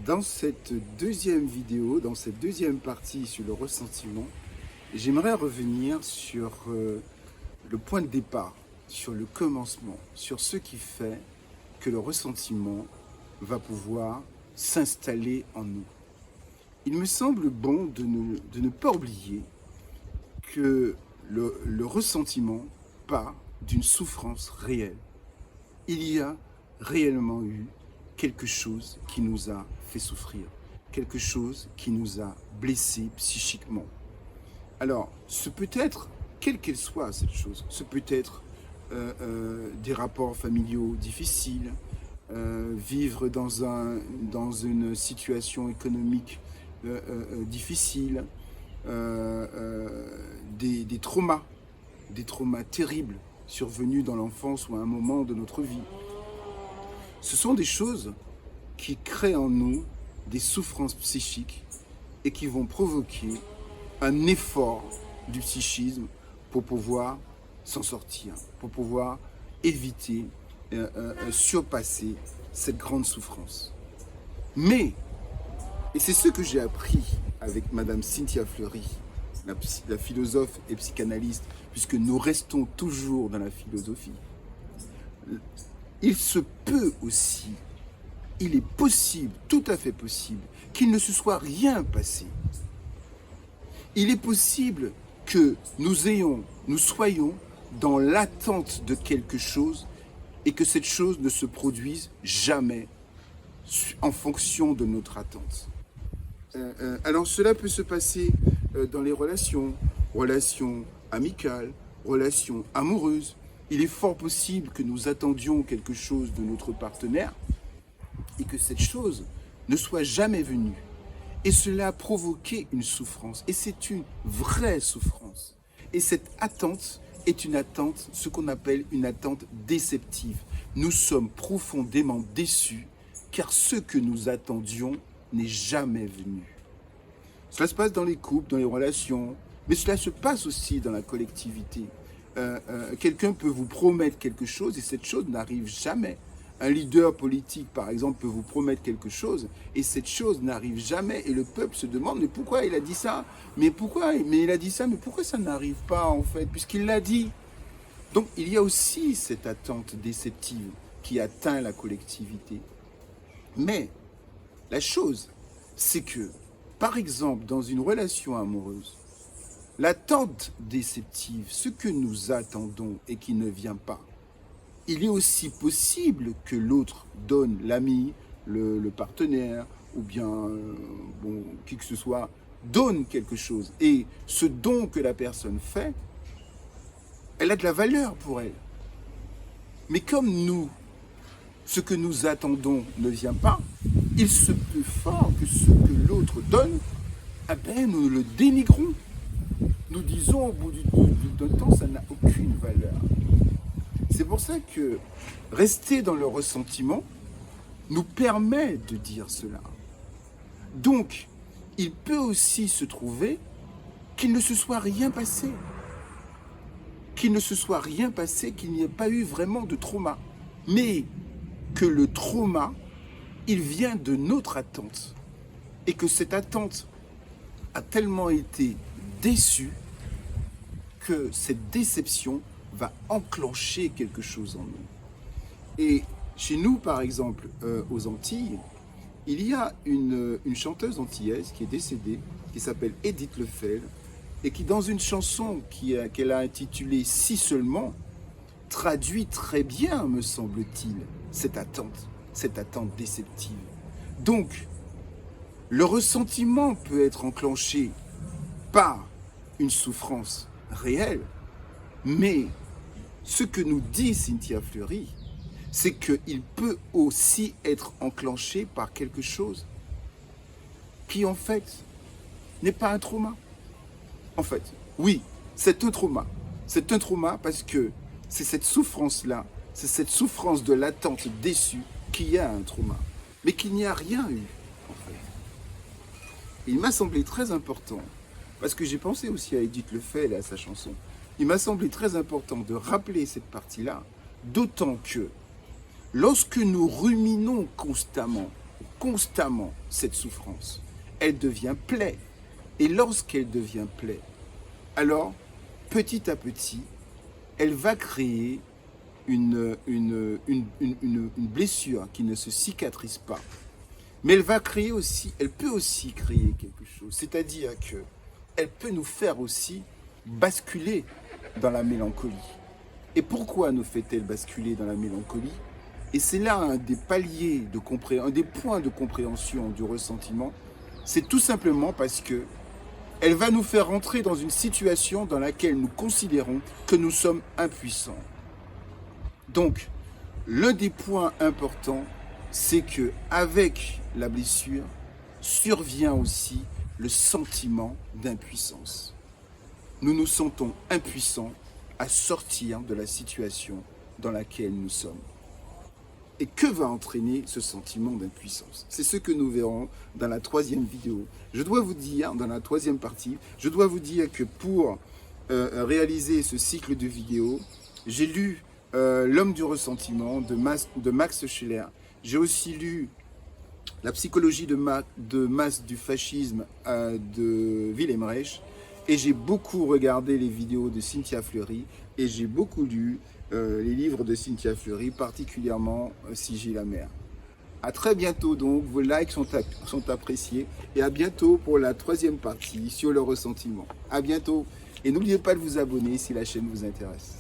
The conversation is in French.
Dans cette deuxième vidéo, dans cette deuxième partie sur le ressentiment, j'aimerais revenir sur le point de départ, sur le commencement, sur ce qui fait que le ressentiment va pouvoir s'installer en nous. Il me semble bon de ne pas oublier que le ressentiment part d'une souffrance réelle. Il y a réellement eu quelque chose qui nous a fait souffrir, quelque chose qui nous a blessés psychiquement. Alors, ce peut être, quelle qu'elle soit cette chose, ce peut être des rapports familiaux difficiles, vivre dans une situation économique difficile, des traumas terribles survenus dans l'enfance ou à un moment de notre vie. Ce sont des choses qui créent en nous des souffrances psychiques et qui vont provoquer un effort du psychisme pour pouvoir s'en sortir, pour pouvoir éviter, surpasser cette grande souffrance. Mais, et c'est ce que j'ai appris avec Madame Cynthia Fleury, la philosophe et psychanalyste, puisque nous restons toujours dans la philosophie, il se peut aussi, il est possible, tout à fait possible, qu'il ne se soit rien passé. Il est possible que nous soyons dans l'attente de quelque chose et que cette chose ne se produise jamais en fonction de notre attente. Alors cela peut se passer dans les relations amicales, relations amoureuses. Il est fort possible que nous attendions quelque chose de notre partenaire et que cette chose ne soit jamais venue. Et cela a provoqué une souffrance. Et c'est une vraie souffrance. Et cette attente est une attente, ce qu'on appelle une attente déceptive. Nous sommes profondément déçus car ce que nous attendions n'est jamais venu. Cela se passe dans les couples, dans les relations, mais cela se passe aussi dans la collectivité. Quelqu'un peut vous promettre quelque chose et cette chose n'arrive jamais. Un leader politique, par exemple, peut vous promettre quelque chose et cette chose n'arrive jamais et le peuple se demande mais pourquoi il a dit ça? Mais il a dit ça, mais pourquoi ça n'arrive pas en fait, puisqu'il l'a dit? Donc il y a aussi cette attente déceptive qui atteint la collectivité. Mais la chose, c'est que, par exemple, dans une relation amoureuse, l'attente déceptive, ce que nous attendons et qui ne vient pas, il est aussi possible que l'autre donne, l'ami, le partenaire, ou bien qui que ce soit, donne quelque chose. Et ce don que la personne fait, elle a de la valeur pour elle. Mais comme nous, ce que nous attendons ne vient pas, il se peut fort que ce que l'autre donne, nous le dénigrons. Nous disons au bout d'un temps, ça n'a aucune valeur. C'est pour ça que rester dans le ressentiment nous permet de dire cela. Donc, il peut aussi se trouver qu'il ne se soit rien passé. Qu'il ne se soit rien passé, qu'il n'y ait pas eu vraiment de trauma. Mais que le trauma, il vient de notre attente. Et que cette attente a tellement été déçue que cette déception va enclencher quelque chose en nous. Et chez nous, par exemple, aux Antilles, il y a une chanteuse antillaise qui est décédée, qui s'appelle Edith Lefebvre, et qui, dans une chanson qu'elle a intitulée « Si seulement », traduit très bien, me semble-t-il, cette attente déceptive. Donc, le ressentiment peut être enclenché par une souffrance réelle, mais ce que nous dit Cynthia Fleury, c'est qu'il peut aussi être enclenché par quelque chose qui, en fait, n'est pas un trauma. En fait, oui, c'est un trauma. C'est un trauma parce que c'est cette souffrance-là, c'est cette souffrance de l'attente déçue qui a un trauma, mais qu'il n'y a rien eu, en fait. Et il m'a semblé très important, parce que j'ai pensé aussi à Edith Lefebvre et à sa chanson, il m'a semblé très important de rappeler cette partie-là, d'autant que lorsque nous ruminons constamment constamment cette souffrance, elle devient plaie. Et lorsqu'elle devient plaie, alors, petit à petit, elle va créer une blessure qui ne se cicatrise pas. Mais elle peut aussi créer quelque chose. C'est-à-dire qu'elle peut nous faire aussi basculer dans la mélancolie. Et pourquoi nous fait-elle basculer dans la mélancolie? Et c'est là un des paliers de compréhension, un des points de compréhension du ressentiment. C'est tout simplement parce que elle va nous faire rentrer dans une situation dans laquelle nous considérons que nous sommes impuissants. Donc, l'un des points importants, c'est que avec la blessure, survient aussi le sentiment d'impuissance. Nous nous sentons impuissants à sortir de la situation dans laquelle nous sommes. Et que va entraîner ce sentiment d'impuissance? C'est ce que nous verrons dans la troisième vidéo. Je dois vous dire, dans la troisième partie, je dois vous dire que pour réaliser ce cycle de vidéos, j'ai lu L'homme du ressentiment de Max Scheler. J'ai aussi lu La psychologie de masse du fascisme de Wilhelm Reich. Et j'ai beaucoup regardé les vidéos de Cynthia Fleury et j'ai beaucoup lu les livres de Cynthia Fleury, particulièrement Sigil la mer. À très bientôt donc, vos likes sont appréciés et à bientôt pour la troisième partie sur le ressentiment. À bientôt et n'oubliez pas de vous abonner si la chaîne vous intéresse.